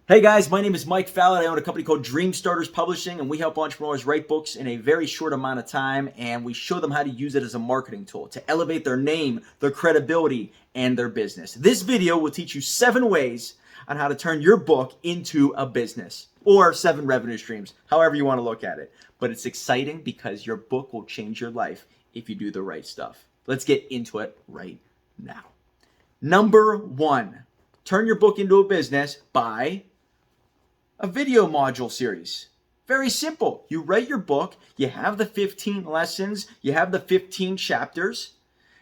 Hey guys, my name is Mike Fallat. I own a company called Dreamstarters Publishing, and we help entrepreneurs write books in a very short amount of time, and we show them how to use it as a marketing tool to elevate their name, their credibility, and their business. This video will teach you 7 ways on how to turn your book into a business, or 7 revenue streams, however you want to look at it. But it's exciting because your book will change your life if you do the right stuff. Let's get into it right now. Number 1, turn your book into a business by a video module series. Very simple. You write your book, you have the 15 lessons, you have the 15 chapters,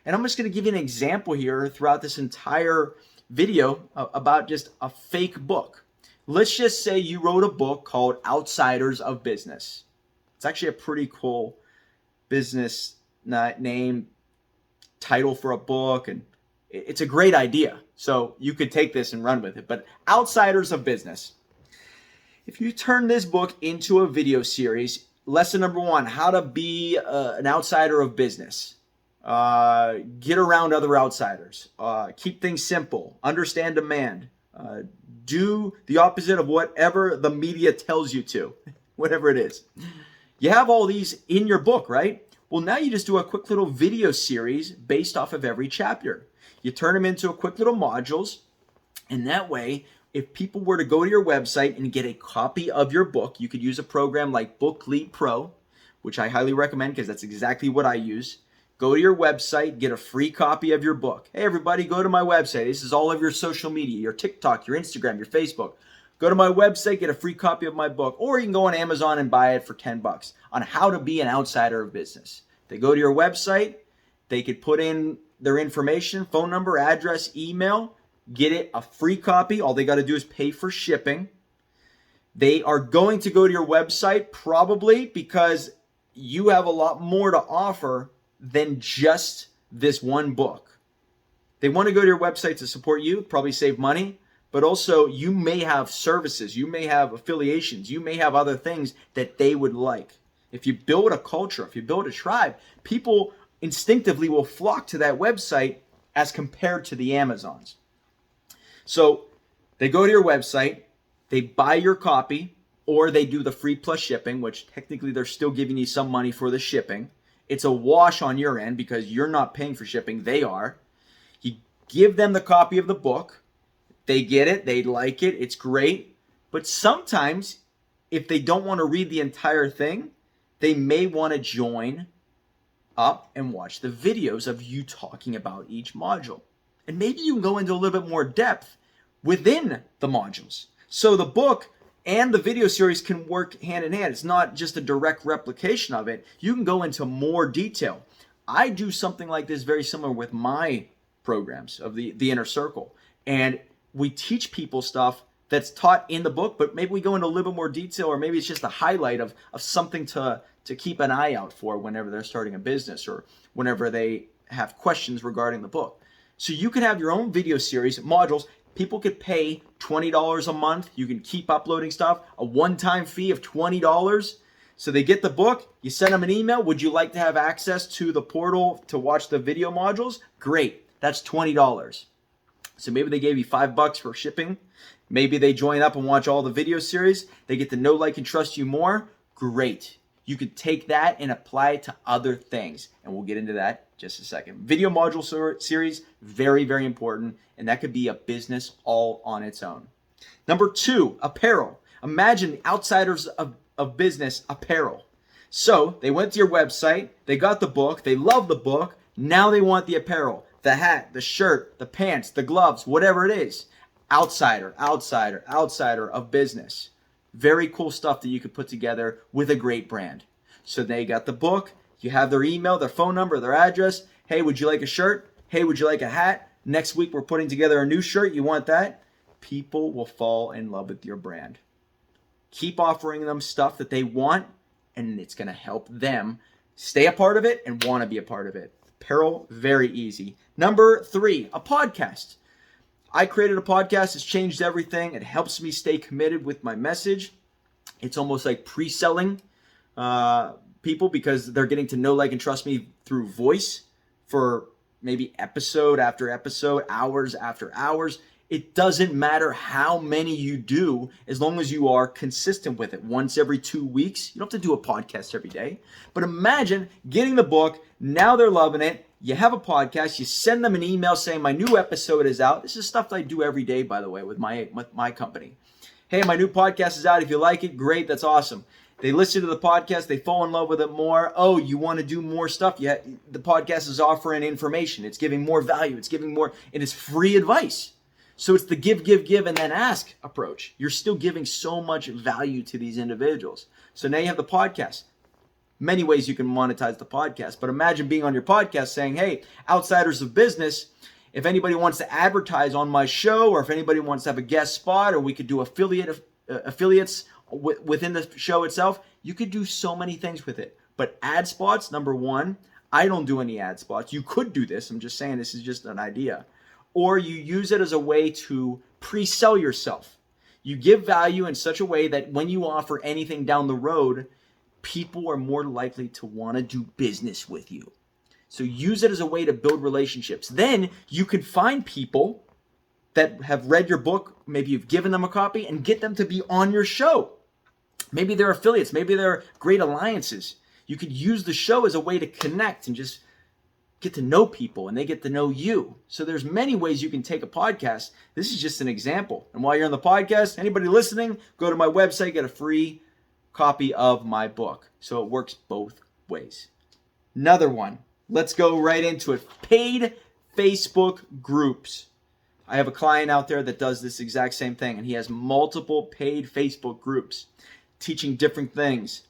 and I'm just going to give you an example here throughout this entire video about just a fake book. Let's just say you wrote a book called Outsiders of Business. It's actually a pretty cool business name, title for a book, and it's a great idea. So you could take this and run with it, but Outsiders of Business. If you turn this book into a video series, lesson number 1, how to be an outsider of business. Get around other outsiders. Keep things simple. Understand demand. Do the opposite of whatever the media tells you to, whatever it is. You have all these in your book, right? Well, now you just do a quick little video series based off of every chapter. You turn them into a quick little modules, and that way, if people were to go to your website and get a copy of your book, you could use a program like Bookleap Pro, which I highly recommend because that's exactly what I use. Go to your website, get a free copy of your book. Hey, everybody, go to my website. This is all of your social media, your TikTok, your Instagram, your Facebook. Go to my website, get a free copy of my book, or you can go on Amazon and buy it for $10 on how to be an outsider of business. They go to your website, they could put in their information, phone number, address, email, get it a free copy. All they got to do is pay for shipping. They are going to go to your website probably because you have a lot more to offer than just this one book. They want to go to your website to support you, probably save money, but also you may have services, you may have affiliations, you may have other things that they would like. If you build a culture, if you build a tribe, people instinctively will flock to that website as compared to the Amazons. So they go to your website, they buy your copy, or they do the free plus shipping, which technically they're still giving you some money for the shipping. It's a wash on your end because you're not paying for shipping, they are. You give them the copy of the book, they get it, they like it, it's great. But sometimes, if they don't want to read the entire thing, they may want to join up and watch the videos of you talking about each module. And maybe you can go into a little bit more depth within the modules. So the book and the video series can work hand in hand. It's not just a direct replication of it. You can go into more detail. I do something like this very similar with my programs of the Inner Circle. And we teach people stuff that's taught in the book, but maybe we go into a little bit more detail, or maybe it's just a highlight of something to keep an eye out for whenever they're starting a business or whenever they have questions regarding the book. So you can have your own video series, modules. People could pay $20 a month. You can keep uploading stuff, a one-time fee of $20. So they get the book, you send them an email. Would you like to have access to the portal to watch the video modules? Great, that's $20. So maybe they gave you $5 for shipping. Maybe they join up and watch all the video series. They get to know, like, and trust you more. Great. You could take that and apply it to other things. And we'll get into that just a second. Video module series, very, very important. And that could be a business all on its own. Number 2, apparel. Imagine the Outsiders of Business apparel. So they went to your website, they got the book, they love the book. Now they want the apparel, the hat, the shirt, the pants, the gloves, whatever it is. Outsider of business. Very cool stuff that you could put together with a great brand. So they got the book, you have their email, their phone number, their address. Hey, would you like a shirt? Hey, would you like a hat? Next week we're putting together a new shirt. You want that? People will fall in love with your brand. Keep offering them stuff that they want, and it's going to help them stay a part of it and want to be a part of it. Apparel, very easy. Number 3, a podcast. I created a podcast. It's changed everything. It helps me stay committed with my message. It's almost like pre-selling people because they're getting to know, like, and trust me through voice for maybe episode after episode, hours after hours. It doesn't matter how many you do, as long as you are consistent with it. Once every 2 weeks, you don't have to do a podcast every day. But imagine getting the book, now they're loving it, you have a podcast, you send them an email saying my new episode is out. This is stuff that I do every day, by the way, with my company. Hey, my new podcast is out. If you like it, great, that's awesome. They listen to the podcast, they fall in love with it more. Oh, you want to do more stuff? Yeah, the podcast is offering information. It's giving more value. It's giving more, and it's free advice. So it's the give, and then ask approach. You're still giving so much value to these individuals. So now you have the podcast. Many ways you can monetize the podcast. But imagine being on your podcast saying, hey, outsiders of business, if anybody wants to advertise on my show, or if anybody wants to have a guest spot, or we could do affiliates within the show itself, you could do so many things with it. But ad spots, number one, I don't do any ad spots. You could do this. I'm just saying this is just an idea. Or you use it as a way to pre-sell yourself. You give value in such a way that when you offer anything down the road, people are more likely to want to do business with you. So use it as a way to build relationships. Then you can find people that have read your book, maybe you've given them a copy, and get them to be on your show. Maybe they're affiliates, maybe they're great alliances. You could use the show as a way to connect and just get to know people, and they get to know you. So there's many ways you can take a podcast. This is just an example. And while you're on the podcast, anybody listening, go to my website, get a free copy of my book. So it works both ways. Another one. Let's go right into it. Paid Facebook groups. I have a client out there that does this exact same thing, and he has multiple paid Facebook groups teaching different things,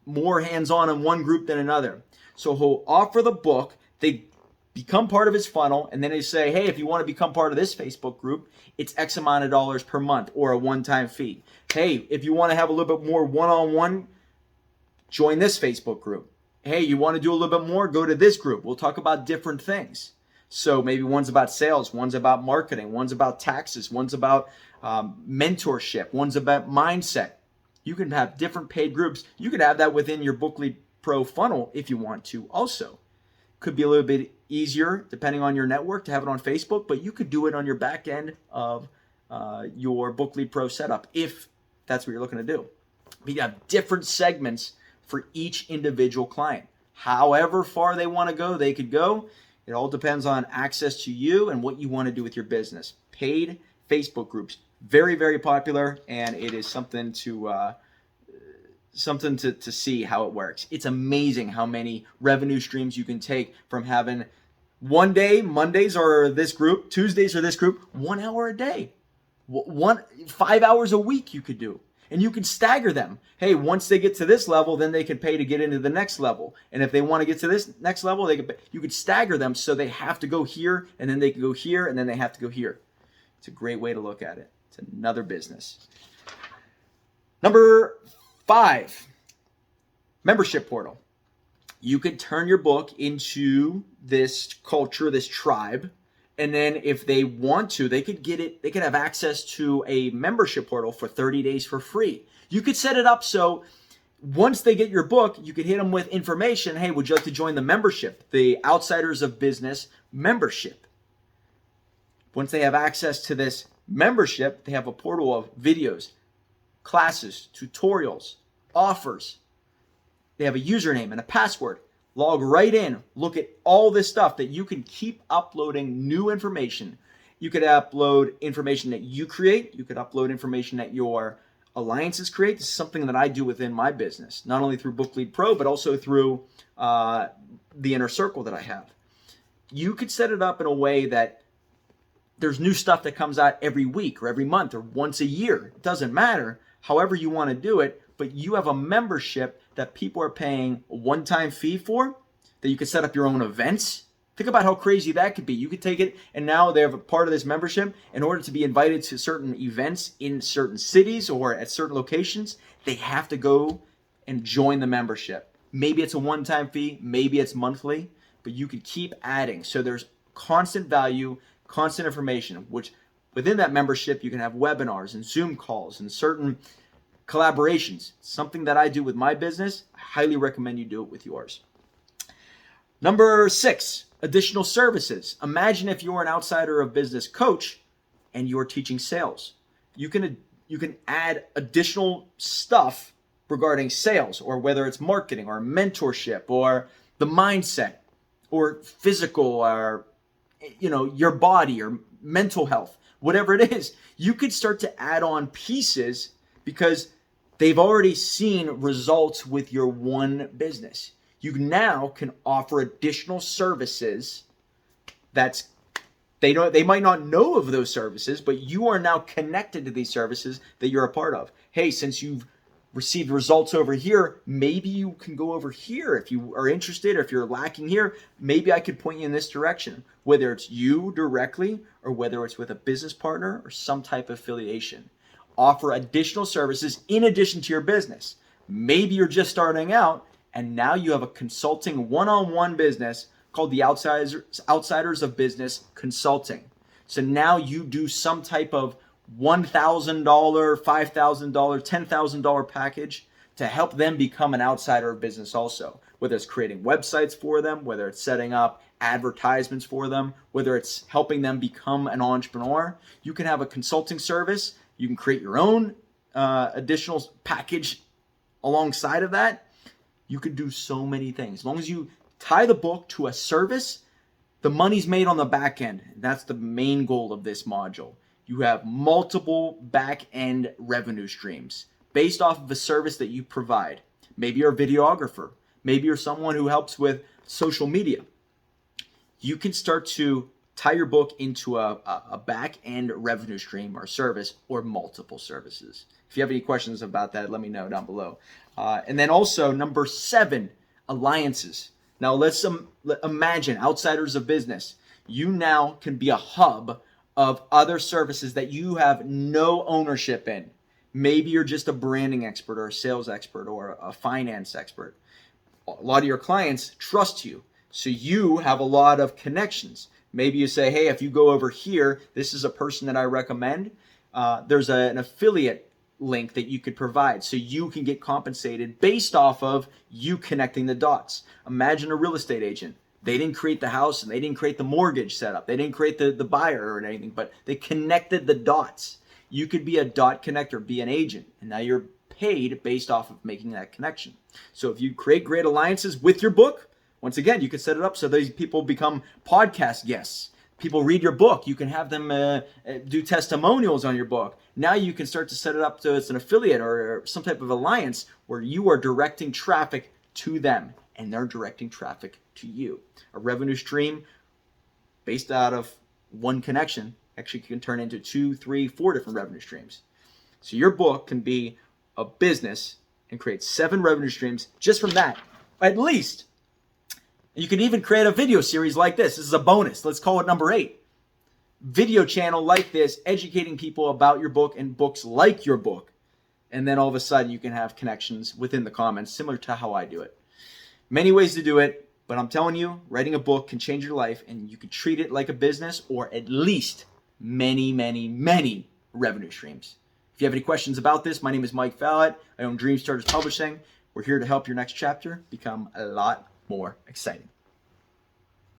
more hands-on in one group than another. So he'll offer the book, they become part of his funnel, and then they say, hey, if you want to become part of this Facebook group, it's X amount of dollars per month or a one-time fee. Hey, if you want to have a little bit more one-on-one, join this Facebook group. Hey, you want to do a little bit more, go to this group. We'll talk about different things. So maybe one's about sales, one's about marketing, one's about taxes, one's about mentorship, one's about mindset. You can have different paid groups. You could have that within your Bookly Pro funnel if you want to also. Could be a little bit easier depending on your network to have it on Facebook, but you could do it on your back end of your Bookly Pro setup if that's what you're looking to do. But you have different segments for each individual client. However far they want to go, they could go. It all depends on access to you and what you want to do with your business. Paid Facebook groups, very, very popular, and it is something to see how it works. It's amazing how many revenue streams you can take from having one day, Mondays are this group, Tuesdays are this group, 1 hour a day, 5 hours a week you could do. And you can stagger them. Hey, once they get to this level, then they can pay to get into the next level. And if they want to get to this next level, you could stagger them so they have to go here, and then they can go here, and then they have to go here. It's a great way to look at it. It's another business. Number 5, membership portal. You could turn your book into this culture, this tribe. And then if they want to, they could get it, they could have access to a membership portal for 30 days for free. You could set it up so once they get your book, you could hit them with information. Hey, would you like to join the membership, the Outsiders of Business membership? Once they have access to this membership, they have a portal of videos, classes, tutorials, offers. They have a username and a password. Log right in, look at all this stuff that you can keep uploading new information. You could upload information that you create. You could upload information that your alliances create. This is something that I do within my business, not only through BookLead Pro, but also through the inner circle that I have. You could set it up in a way that there's new stuff that comes out every week or every month or once a year. It doesn't matter. However you want to do it, but you have a membership that people are paying a one-time fee for, that you could set up your own events. Think about how crazy that could be. You could take it, and now they have a part of this membership. In order to be invited to certain events in certain cities or at certain locations, they have to go and join the membership. Maybe it's a one-time fee, maybe it's monthly, but you could keep adding. So there's constant value, constant information, which within that membership, you can have webinars and Zoom calls and certain collaborations. Something that I do with my business. I highly recommend you do it with yours. Number 6, additional services. Imagine if you're an outsider of business coach and you're teaching sales. You can add additional stuff regarding sales, or whether it's marketing or mentorship or the mindset or physical or your body or mental health, whatever it is. You could start to add on pieces because they've already seen results with your one business. You now can offer additional services they might not know of those services, but you are now connected to these services that you're a part of. Hey, since you've received results over here, maybe you can go over here if you are interested, or if you're lacking here, maybe I could point you in this direction, whether it's you directly or whether it's with a business partner or some type of affiliation. Offer additional services in addition to your business. Maybe you're just starting out and now you have a consulting one-on-one business called the Outsiders of Business Consulting. So now you do some type of $1,000, $5,000, $10,000 package to help them become an outsider of business also. Whether it's creating websites for them, whether it's setting up advertisements for them, whether it's helping them become an entrepreneur. You can have a consulting service. You can create your own additional package alongside of that. You can do so many things. As long as you tie the book to a service, the money's made on the back end. That's the main goal of this module. You have multiple back end revenue streams based off of a service that you provide. Maybe you're a videographer. Maybe you're someone who helps with social media. You can start to tie your book into a back end revenue stream or service, or multiple services. If you have any questions about that, let me know down below. And then also number 7, alliances. Now let's imagine Outsiders of Business. You now can be a hub of other services that you have no ownership in. Maybe you're just a branding expert or a sales expert or a finance expert. A lot of your clients trust you, so you have a lot of connections. Maybe you say, hey, if you go over here, this is a person that I recommend. There's an affiliate link that you could provide so you can get compensated based off of you connecting the dots. Imagine a real estate agent. They didn't create the house and they didn't create the mortgage setup. They didn't create the buyer or anything, but they connected the dots. You could be a dot connector, be an agent, and now you're paid based off of making that connection. So if you create great alliances with your book, once again, you can set it up so these people become podcast guests. People read your book. You can have them do testimonials on your book. Now you can start to set it up so it's an affiliate or some type of alliance where you are directing traffic to them and they're directing traffic to you. A revenue stream based out of one connection actually can turn into 2, 3, 4 different revenue streams. So your book can be a business and create 7 revenue streams just from that, at least. You can even create a video series like this. This is a bonus. Let's call it number 8. Video channel like this, educating people about your book and books like your book. And then all of a sudden you can have connections within the comments, similar to how I do it. Many ways to do it, but I'm telling you, writing a book can change your life, and you can treat it like a business, or at least many, many, many revenue streams. If you have any questions about this, my name is Mike Fallat. I own Dreamstarters Publishing. We're here to help your next chapter become a lot more exciting.